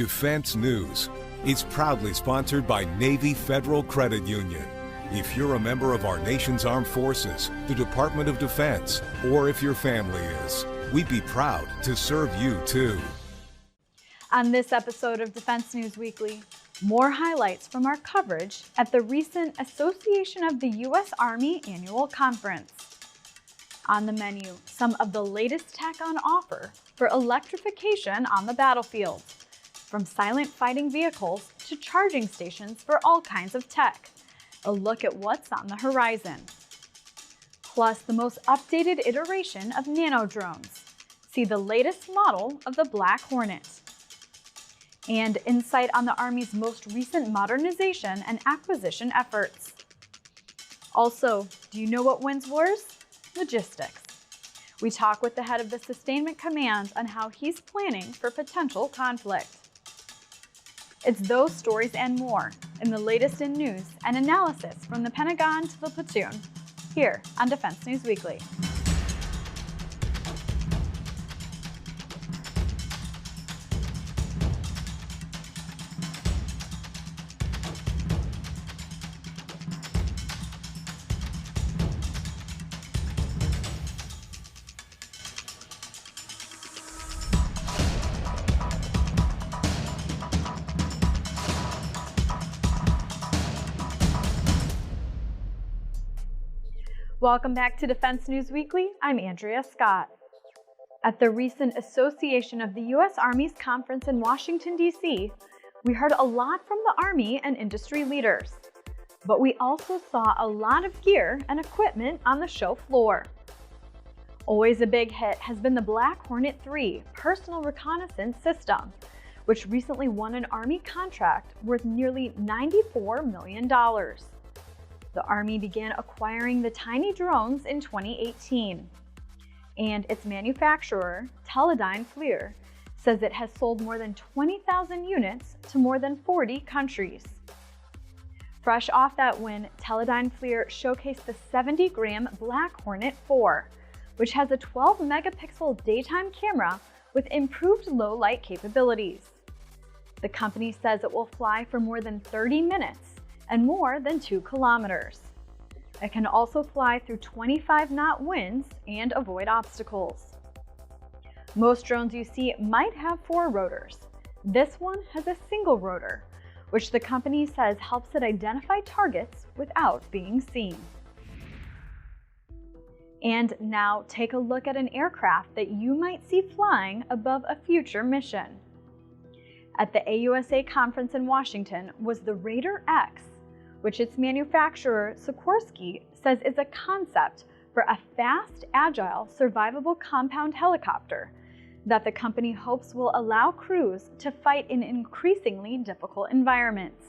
Defense News. It's proudly sponsored by Navy Federal Credit Union. If you're a member of our nation's armed forces, the Department of Defense, or if your family is, we'd be proud to serve you too. On this episode of Defense News Weekly, more highlights from our coverage at the recent Association of the U.S. Army Annual Conference. On the menu, some of the latest tech on offer for electrification on the battlefield, from silent fighting vehicles to charging stations for all kinds of tech. A look at what's on the horizon. Plus, the most updated iteration of nono-drones. See the latest model of the Black Hornet. And insight on the Army's most recent modernization and acquisition efforts. Also, do you know what wins wars? Logistics. We talk with the head of the Sustainment Command on how he's planning for potential conflict. It's those stories and more in the latest in news and analysis from the Pentagon to the platoon, here on Defense News Weekly. Welcome back to Defense News Weekly. I'm Andrea Scott. At the recent Association of the U.S. Army's conference in Washington, D.C., we heard a lot from the Army and industry leaders. But we also saw a lot of gear and equipment on the show floor. Always a big hit has been the Black Hornet 3 personal reconnaissance system, which recently won an Army contract worth nearly $94 million. The Army began acquiring the tiny drones in 2018, and its manufacturer, Teledyne FLIR, says it has sold more than 20,000 units to more than 40 countries. Fresh off that win, Teledyne FLIR showcased the 70-gram Black Hornet 4, which has a 12-megapixel daytime camera with improved low-light capabilities. The company says it will fly for more than 30 minutes and more than 2 kilometers. It can also fly through 25-knot winds and avoid obstacles. Most drones you see might have 4 rotors. This one has a single rotor, which the company says helps it identify targets without being seen. And now take a look at an aircraft that you might see flying above a future mission. At the AUSA conference in Washington was the Raider X, which its manufacturer, Sikorsky, says is a concept for a fast, agile, survivable compound helicopter that the company hopes will allow crews to fight in increasingly difficult environments.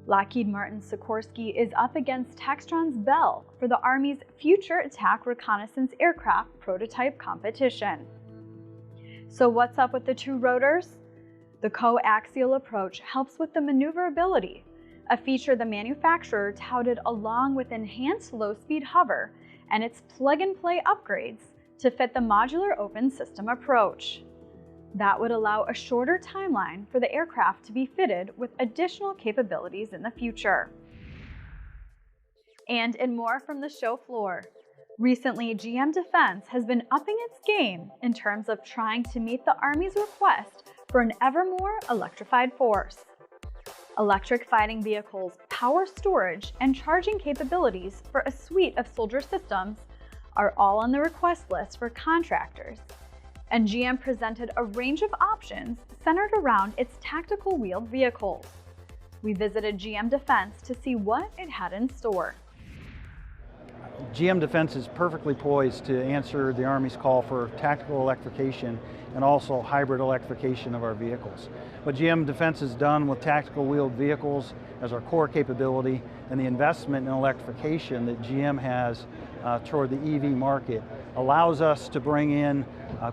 Lockheed Martin Sikorsky is up against Textron's Bell for the Army's Future Attack Reconnaissance Aircraft prototype competition. So what's up with the 2 rotors? The coaxial approach helps with the maneuverability, a feature the manufacturer touted along with enhanced low-speed hover and its plug-and-play upgrades to fit the modular open system approach. That would allow a shorter timeline for the aircraft to be fitted with additional capabilities in the future. And in more from the show floor. Recently, GM Defense has been upping its game in terms of trying to meet the Army's request for an ever more electrified force. Electric fighting vehicles, power storage, and charging capabilities for a suite of soldier systems are all on the request list for contractors. And GM presented a range of options centered around its tactical wheeled vehicles. We visited GM Defense to see what it had in store. GM Defense is perfectly poised to answer the Army's call for tactical electrification and also hybrid electrification of our vehicles. What GM Defense has done with tactical wheeled vehicles as our core capability and the investment in electrification that GM has toward the EV market allows us to bring in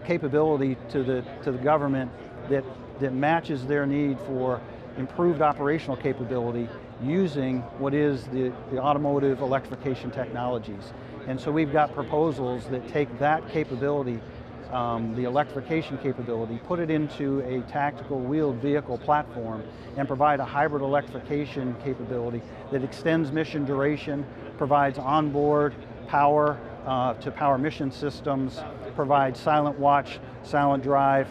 capability to the government that matches their need for improved operational capability using what is the automotive electrification technologies. And so we've got proposals that take that capability the electrification capability, put it into a tactical wheeled vehicle platform, and provide a hybrid electrification capability that extends mission duration, provides onboard power to power mission systems, provides silent watch, silent drive,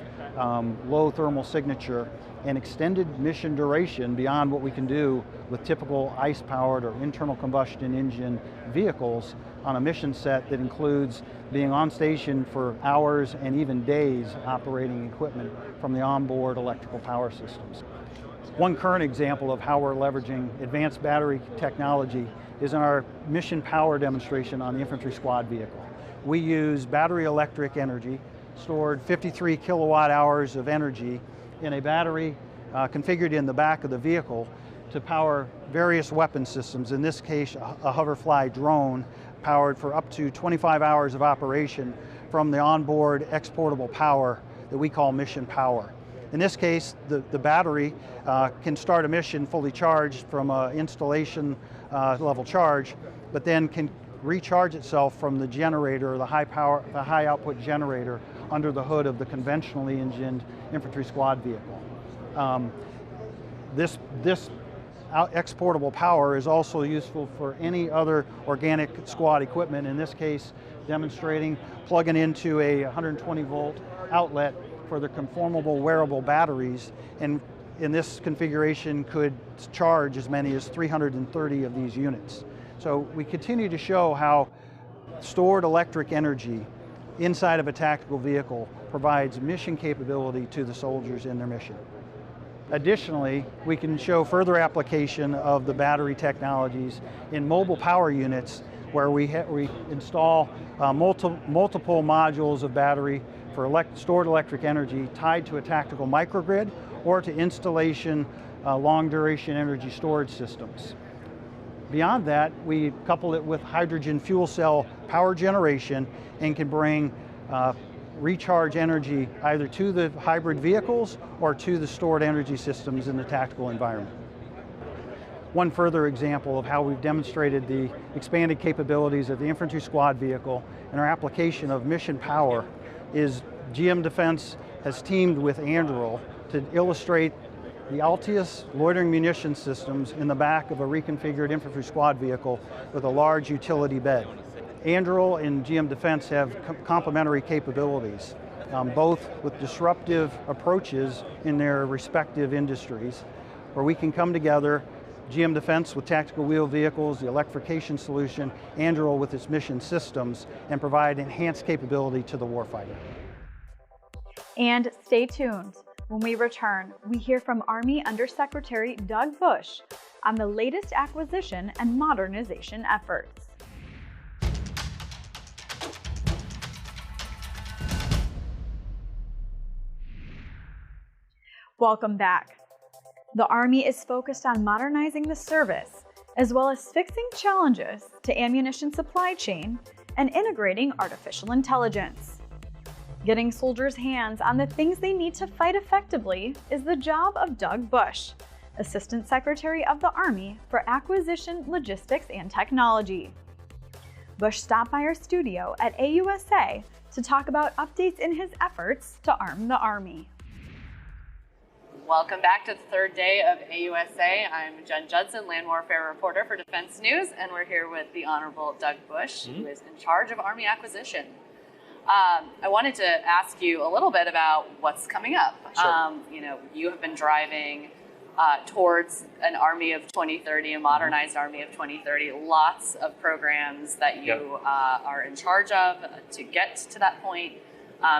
low thermal signature, and extended mission duration beyond what we can do with typical ICE-powered or internal combustion engine vehicles on a mission set that includes being on station for hours and even days operating equipment from the onboard electrical power systems. One current example of how we're leveraging advanced battery technology is in our mission power demonstration on the infantry squad vehicle. We use battery electric energy, stored 53 kilowatt hours of energy in a battery configured in the back of the vehicle to power various weapon systems, in this case a hoverfly drone powered for up to 25 hours of operation from the onboard exportable power that we call mission power. In this case, the battery can start a mission fully charged from an installation level charge, but then can recharge itself from the generator, the high output generator under the hood of the conventionally engined infantry squad vehicle. This exportable power is also useful for any other organic squad equipment, in this case demonstrating plugging into a 120 volt outlet for the conformable wearable batteries, and in this configuration could charge as many as 330 of these units. So we continue to show how stored electric energy inside of a tactical vehicle provides mission capability to the soldiers in their mission. Additionally, we can show further application of the battery technologies in mobile power units, where we install multiple modules of battery for stored electric energy tied to a tactical microgrid or to installation long duration energy storage systems. Beyond that, we couple it with hydrogen fuel cell power generation and can bring recharge energy either to the hybrid vehicles or to the stored energy systems in the tactical environment. One further example of how we've demonstrated the expanded capabilities of the infantry squad vehicle and our application of mission power is GM Defense has teamed with Anduril to illustrate the Altius loitering munition systems in the back of a reconfigured infantry squad vehicle with a large utility bed. Anduril and GM Defense have complementary capabilities, both with disruptive approaches in their respective industries, where we can come together, GM Defense with tactical wheeled vehicles, the electrification solution, Anduril with its mission systems, and provide enhanced capability to the warfighter. And stay tuned. When we return, we hear from Army Undersecretary Doug Bush on the latest acquisition and modernization efforts. Welcome back. The Army is focused on modernizing the service, as well as fixing challenges to ammunition supply chain and integrating artificial intelligence. Getting soldiers' hands on the things they need to fight effectively is the job of Doug Bush, Assistant Secretary of the Army for Acquisition, Logistics, and Technology. Bush stopped by our studio at AUSA to talk about updates in his efforts to arm the Army. Welcome back to the third day of AUSA. I'm Jen Judson, land warfare reporter for Defense News, and we're here with the Honorable Doug Bush, who is in charge of Army acquisition. I wanted to ask you a little bit about what's coming up. Sure. You have been driving towards an Army of 2030, a modernized Army of 2030. Lots of programs that you are in charge of to get to that point.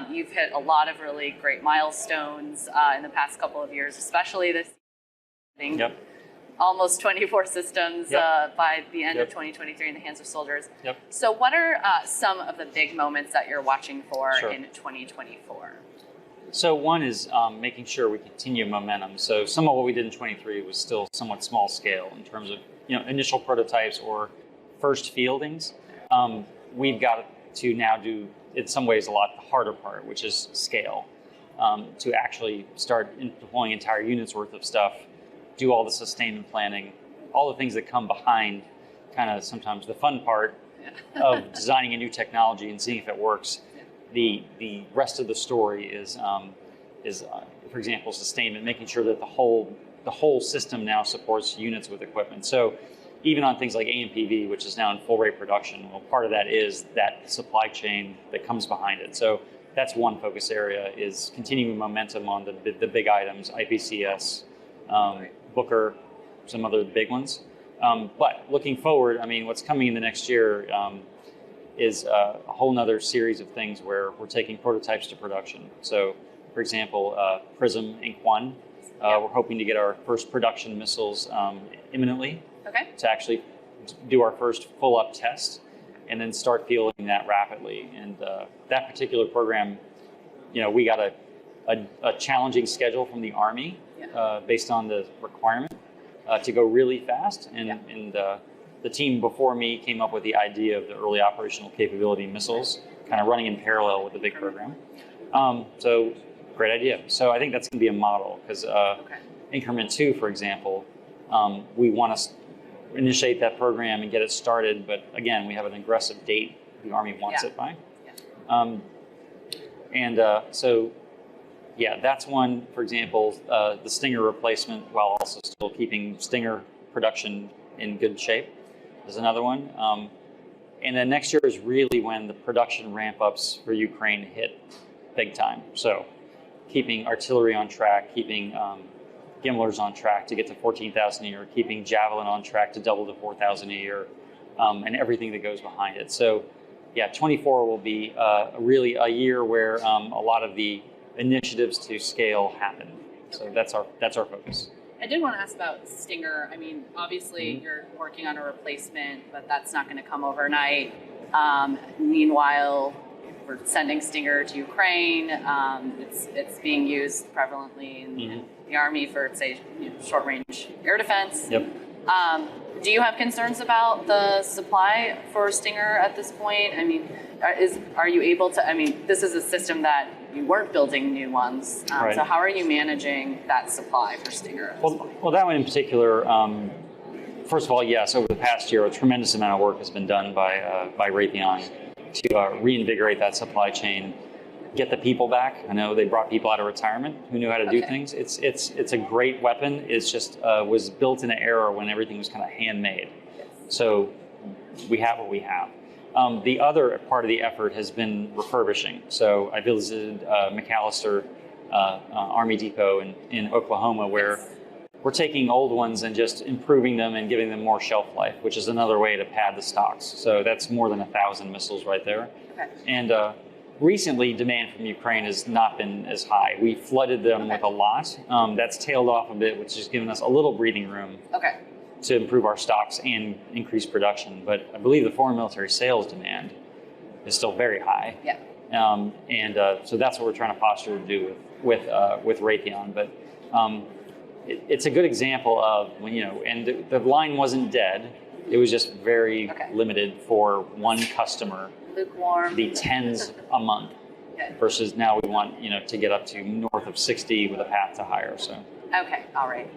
You've hit a lot of really great milestones in the past couple of years, especially this year. Almost 24 systems by the end of 2023 in the hands of soldiers. So what are some of the big moments that you're watching for in 2024? So one is making sure we continue momentum. So some of what we did in 23 was still somewhat small scale in terms of initial prototypes or first fieldings. We've got to now do, in some ways, a lot the harder part, which is scale, to actually start deploying entire units worth of stuff, do all the sustainment planning, all the things that come behind kind of sometimes the fun part of designing a new technology and seeing if it works. the rest of the story is for example, sustainment, making sure that the whole system now supports units with equipment. So even on things like AMPV, which is now in full rate production, well, part of that is that supply chain that comes behind it. So that's one focus area, is continuing momentum on the big items, IPCS, Booker, some other big ones. But looking forward, I mean, what's coming in the next year is a whole nother series of things where we're taking prototypes to production. So, for example, PRISM Inc. 1, we're hoping to get our first production missiles imminently to actually do our first full-up test and then start fielding that rapidly. And that particular program, you know, we got a challenging schedule from the Army based on the requirement to go really fast. And the team before me came up with the idea of the early operational capability missiles, kind of running in parallel with the big program. So great idea. So I think that's going to be a model, because Increment 2, for example, we want to initiate that program and get it started. But again, we have an aggressive date the Army wants it by. So that's one, for example, the Stinger replacement, while also still keeping Stinger production in good shape, is another one. And then next year is really when the production ramp-ups for Ukraine hit big time. So keeping artillery on track, keeping Gimlers on track to get to 14,000 a year, keeping Javelin on track to double to 4,000 a year, and everything that goes behind it. So 24 will be really a year where a lot of the initiatives to scale happen. So that's our focus. I did want to ask about Stinger. I mean, obviously you're working on a replacement, but that's not going to come overnight. Meanwhile, we're sending Stinger to Ukraine. It's being used prevalently in the Army for, say, short-range air defense. Do you have concerns about the supply for Stinger at this point? I mean, are you able to? I mean, this is a system that you weren't building new ones. So how are you managing that supply for Stinger at this point? Well, that one in particular. First of all, yes, over the past year, a tremendous amount of work has been done by Raytheon to reinvigorate that supply chain, get the people back. I know they brought people out of retirement who knew how to do things. It's a great weapon. It's just was built in an era when everything was kind of handmade. So we have what we have. The other part of the effort has been refurbishing. So I visited McAllister Army Depot in Oklahoma, where we're taking old ones and just improving them and giving them more shelf life, which is another way to pad the stocks. So that's more than 1,000 missiles right there. And recently, demand from Ukraine has not been as high. We flooded them with a lot. That's tailed off a bit, which has given us a little breathing room to improve our stocks and increase production. But I believe the foreign military sales demand is still very high. So that's what we're trying to posture to do with Raytheon. But it's a good example of when, and the line wasn't dead. It was just very limited for one customer. Lukewarm. The tens a month versus now we want, to get up to north of 60 with a path to higher. So. Okay. All right.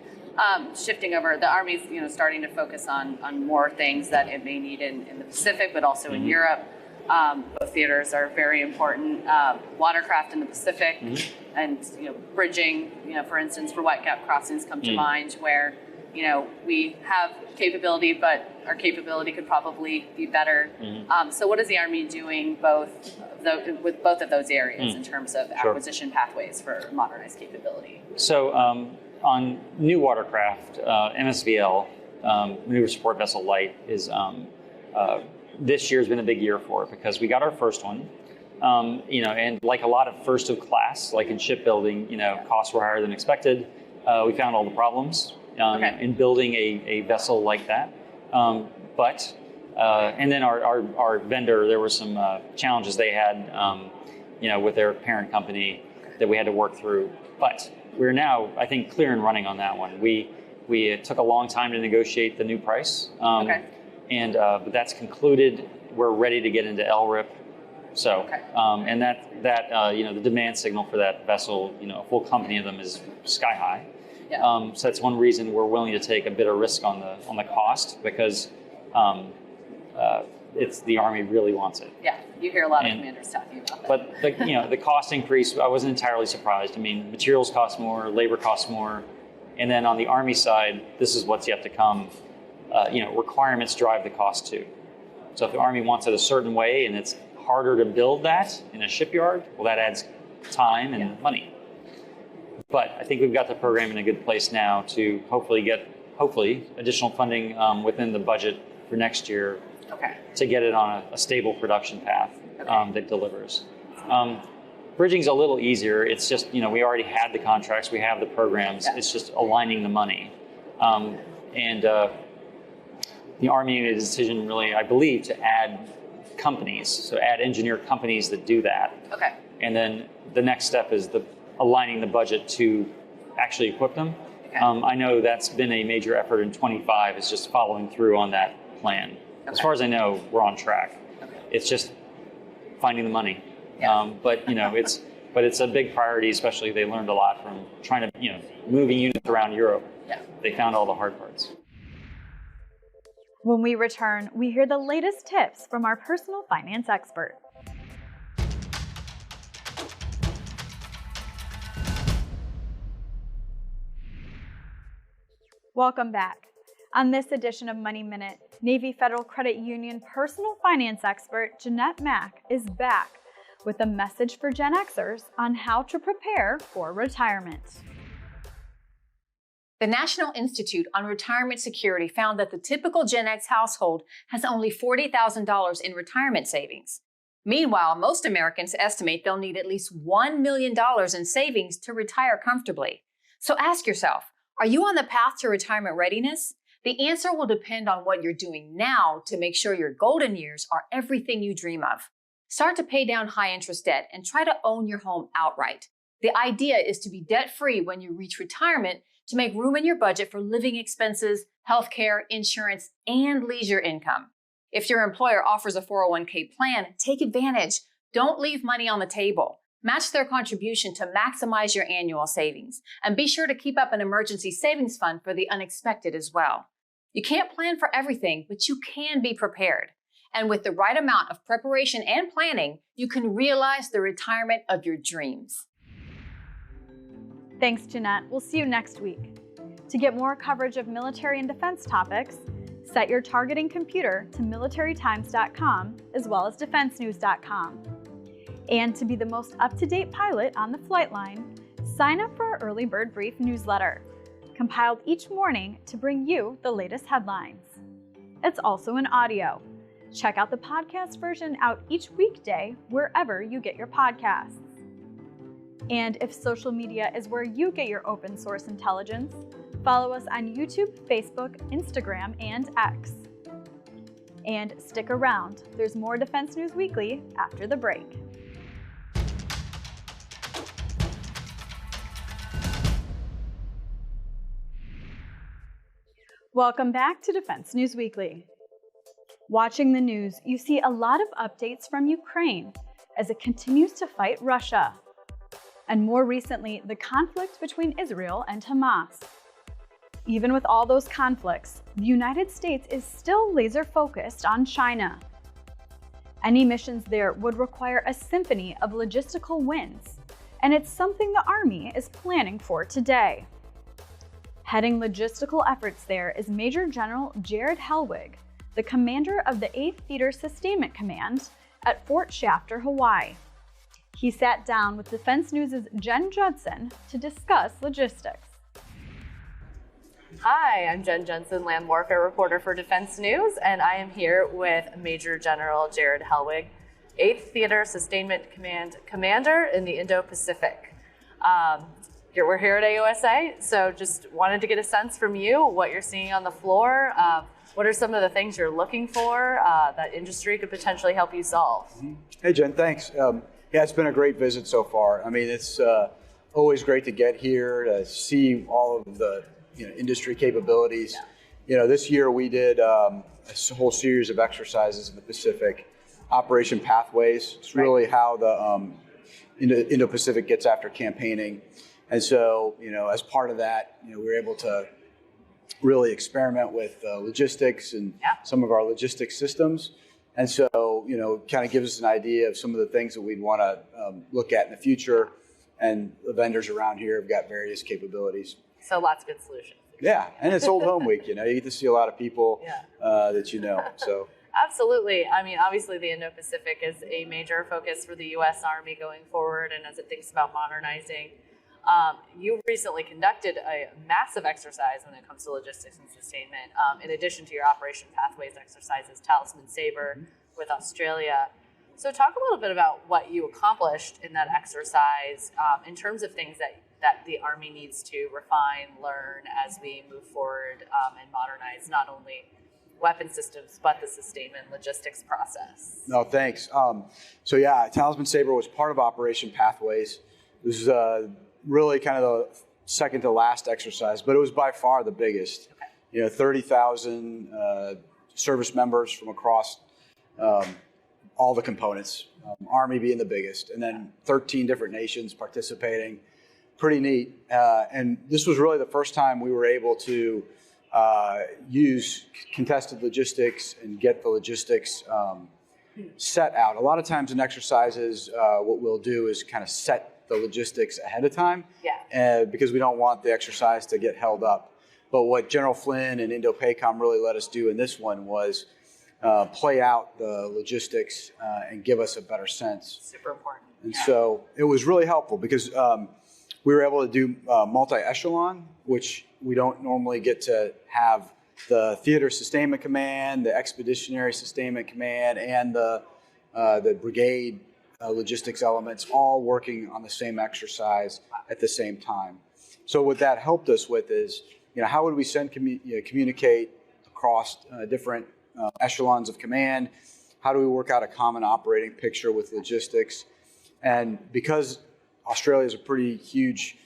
Shifting over, the Army's, starting to focus on more things that it may need in the Pacific, but also in Europe. Both theaters are very important. Watercraft in the Pacific and, bridging, for instance, for Whitecap crossings come to mind, where, we have capability, but our capability could probably be better. So what is the Army doing with both of those areas in terms of acquisition pathways for modernized capability? So on new watercraft, MSVL, Maneuver Support Vessel Light, is this year has been a big year for it because we got our first one. And like a lot of first of class, like in shipbuilding, costs were higher than expected. We found all the problems in building a vessel like that. And then our vendor, there were some challenges they had, with their parent company that we had to work through. But we're now, I think, clear and running on that one. We took a long time to negotiate the new price. But that's concluded. We're ready to get into LRIP. So, and the demand signal for that vessel, a full company of them is sky high. So that's one reason we're willing to take a bit of risk on the cost, because it's the Army really wants it. Yeah, you hear a lot of commanders talking about that. But the cost increase, I wasn't entirely surprised. I mean, materials cost more, labor costs more, and then on the Army side, this is what's yet to come. Requirements drive the cost too. So if the Army wants it a certain way and it's harder to build that in a shipyard, well, that adds time and money. But I think we've got the program in a good place now to hopefully get additional funding within the budget for next year to get it on a stable production path that delivers. Bridging's a little easier. It's just, we already had the contracts, we have the programs. Yeah. It's just aligning the money. The Army made a decision really, I believe, to add companies, so add engineer companies that do that. Okay. And then the next step is aligning the budget to actually equip them. Okay. I know that's been a major effort in 25, is just following through on that plan. Okay. As far as I know, we're on track. Okay. It's just finding the money. Yeah. It's a big priority, especially they learned a lot from trying to, moving units around Europe. Yeah. They found all the hard parts. When we return, we hear the latest tips from our personal finance expert. Welcome back. On this edition of Money Minute, Navy Federal Credit Union personal finance expert Jeanette Mack is back with a message for Gen Xers on how to prepare for retirement. The National Institute on Retirement Security found that the typical Gen X household has only $40,000 in retirement savings. Meanwhile, most Americans estimate they'll need at least $1 million in savings to retire comfortably. So ask yourself, are you on the path to retirement readiness? The answer will depend on what you're doing now to make sure your golden years are everything you dream of. Start to pay down high-interest debt and try to own your home outright. The idea is to be debt-free when you reach retirement to make room in your budget for living expenses, healthcare, insurance, and leisure income. If your employer offers a 401k plan, take advantage. Don't leave money on the table. Match their contribution to maximize your annual savings. And be sure to keep up an emergency savings fund for the unexpected as well. You can't plan for everything, but you can be prepared. And with the right amount of preparation and planning, you can realize the retirement of your dreams. Thanks, Jeanette. We'll see you next week. To get more coverage of military and defense topics, set your targeting computer to militarytimes.com as well as defensenews.com. And to be the most up-to-date pilot on the flight line, sign up for our Early Bird Brief newsletter, compiled each morning to bring you the latest headlines. It's also in audio. Check out the podcast version out each weekday wherever you get your podcasts. And if social media is where you get your open source intelligence, follow us on YouTube, Facebook, Instagram, and X. And stick around. There's more Defense News Weekly after the break. Welcome back to Defense News Weekly. Watching the news, you see a lot of updates from Ukraine as it continues to fight Russia. And more recently, the conflict between Israel and Hamas. Even with all those conflicts, the United States is still laser focused on China. Any missions there would require a symphony of logistical wins, and it's something the Army is planning for today. Heading logistical efforts there is Major General Jared Helwig, the commander of the 8th Theater Sustainment Command at Fort Shafter, Hawaii. He sat down with Defense News' Jen Judson to discuss logistics. Hi, I'm Jen Judson, land warfare reporter for Defense News, and I am here with Major General Jared Helwig, 8th Theater Sustainment Command commander in the Indo-Pacific. We're here at AUSA, so just wanted to get a sense from you what you're seeing on the floor. What are some of the things you're looking for that industry could potentially help you solve? Hey, Jen, thanks. Yeah, it's been a great visit so far. I mean, it's always great to get here to see all of the industry capabilities. Yeah. This year we did a whole series of exercises in the Pacific. Operation Pathways. It's really how the Indo-Pacific gets after campaigning. And so, as part of that, we were able to really experiment with logistics and some of our logistics systems. And so, kind of gives us an idea of some of the things that we'd want to look at in the future. And the vendors around here have got various capabilities. So lots of good solutions. Yeah, and it's Old Home Week. You get to see a lot of people that you know. So absolutely. I mean, obviously, the Indo-Pacific is a major focus for the U.S. Army going forward, and as it thinks about modernizing. You recently conducted a massive exercise when it comes to logistics and sustainment. In addition to your Operation Pathways exercises, Talisman Sabre with Australia. So talk a little bit about what you accomplished in that exercise in terms of things that the Army needs to refine, learn as we move forward and modernize not only weapon systems, but the sustainment logistics process. No, thanks. So yeah, Talisman Sabre was part of Operation Pathways. It was really kind of the second to last exercise, but it was by far the biggest. Okay. 30,000 service members from across all the components, Army being the biggest, and then 13 different nations participating. Pretty neat. And this was really the first time we were able to use contested logistics and get the logistics set out. A lot of times in exercises, what we'll do is kind of set the logistics ahead of time, because we don't want the exercise to get held up. But what General Flynn and Indo-PACOM really let us do in this one was play out the logistics and give us a better sense. Super important. And so it was really helpful because we were able to do multi-echelon, which we don't normally get to have the Theater Sustainment Command, the Expeditionary Sustainment Command, and the brigade logistics elements all working on the same exercise at the same time. So what that helped us with is, how would we communicate across different echelons of command? How do we work out a common operating picture with logistics? And because Australia is a pretty huge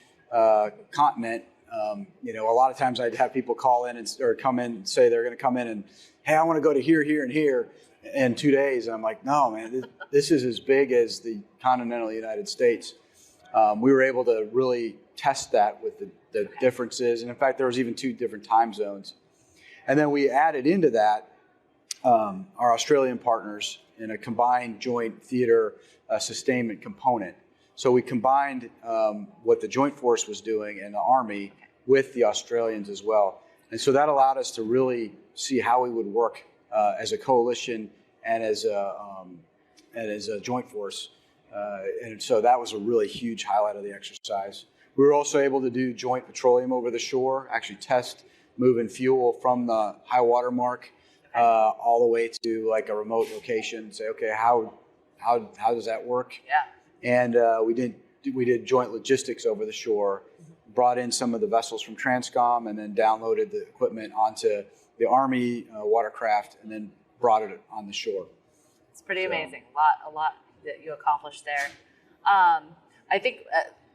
continent, a lot of times I'd have people call in or come in and say they're going to come in and, hey, I want to go to here, here, and here in 2 days. And I'm like, no, man, this is as big as the continental United States. We were able to really test that with the differences. And in fact, there was even 2 different time zones. And then we added into that our Australian partners in a combined joint theater sustainment component. So we combined what the Joint Force was doing and the Army with the Australians as well. And so that allowed us to really see how we would work as a coalition and as a joint force. And so that was a really huge highlight of the exercise. We were also able to do joint petroleum over the shore, actually test moving fuel from the high water mark all the way to like a remote location. Say, okay, how does that work? Yeah. And we did joint logistics over the shore, brought in some of the vessels from Transcom, and then downloaded the equipment onto the Army watercraft, and then brought it on the shore. It's pretty amazing. A lot that you accomplished there. I think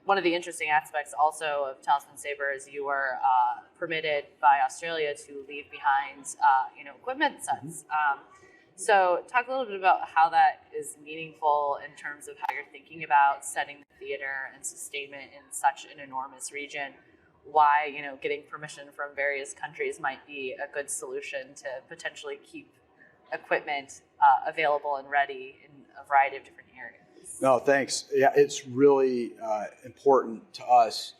one of the interesting aspects also of Talisman Sabre is you were permitted by Australia to leave behind, equipment sets. So talk a little bit about how that is meaningful in terms of how you're thinking about setting the theater and sustainment in such an enormous region. Why, getting permission from various countries might be a good solution to potentially keep equipment available and ready in a variety of different areas. No, thanks. Yeah, it's really important to us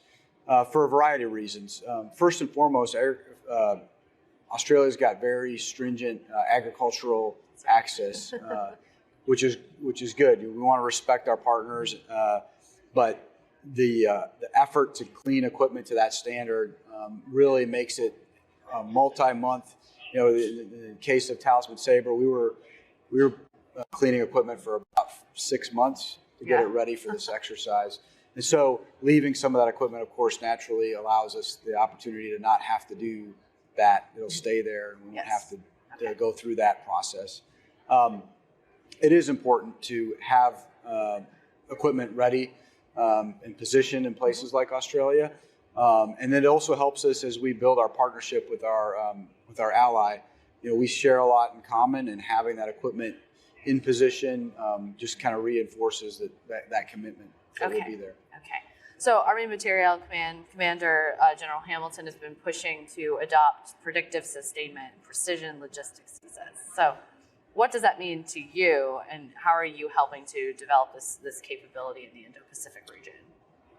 for a variety of reasons. First and foremost, Australia's got very stringent agricultural access, which is good. We want to respect our partners, but the effort to clean equipment to that standard really makes it a multi-month. In the case of Talisman Sabre, we were cleaning equipment for about 6 months to get it ready for this exercise. And so leaving some of that equipment, of course, naturally allows us the opportunity to not have to do that. It'll stay there, and we won't have to go through that process. It is important to have equipment ready in position in places like Australia. And then it also helps us as we build our partnership with our ally. We share a lot in common, and having that equipment in position just kind of reinforces that commitment that we'll be there. Okay. So Army Materiel Command Commander General Hamilton has been pushing to adopt predictive sustainment, precision logistics, he says. So what does that mean to you, and how are you helping to develop this capability in the Indo-Pacific region?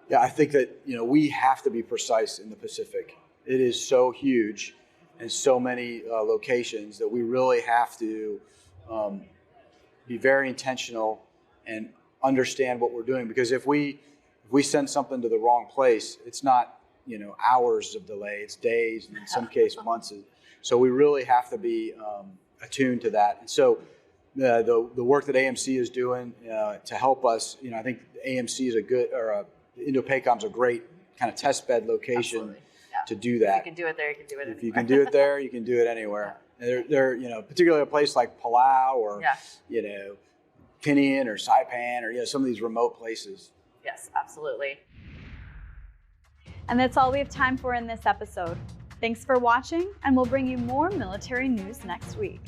Yeah, I think that we have to be precise in the Pacific. It is so huge and so many locations that we really have to be very intentional and understand what we're doing. Because if we send something to the wrong place, it's not hours of delay; it's days, and in some cases months. So we really have to be attuned to that. And so the work that AMC is doing to help us, I think AMC is Indo-PACOM's a great kind of test bed location to do that. If you can do it there, you can do it anywhere. If you can do it there, you can do it anywhere. Yeah. They're particularly a place like Palau or Tinian or Saipan or some of these remote places. Yes, absolutely. And that's all we have time for in this episode. Thanks for watching, and we'll bring you more military news next week.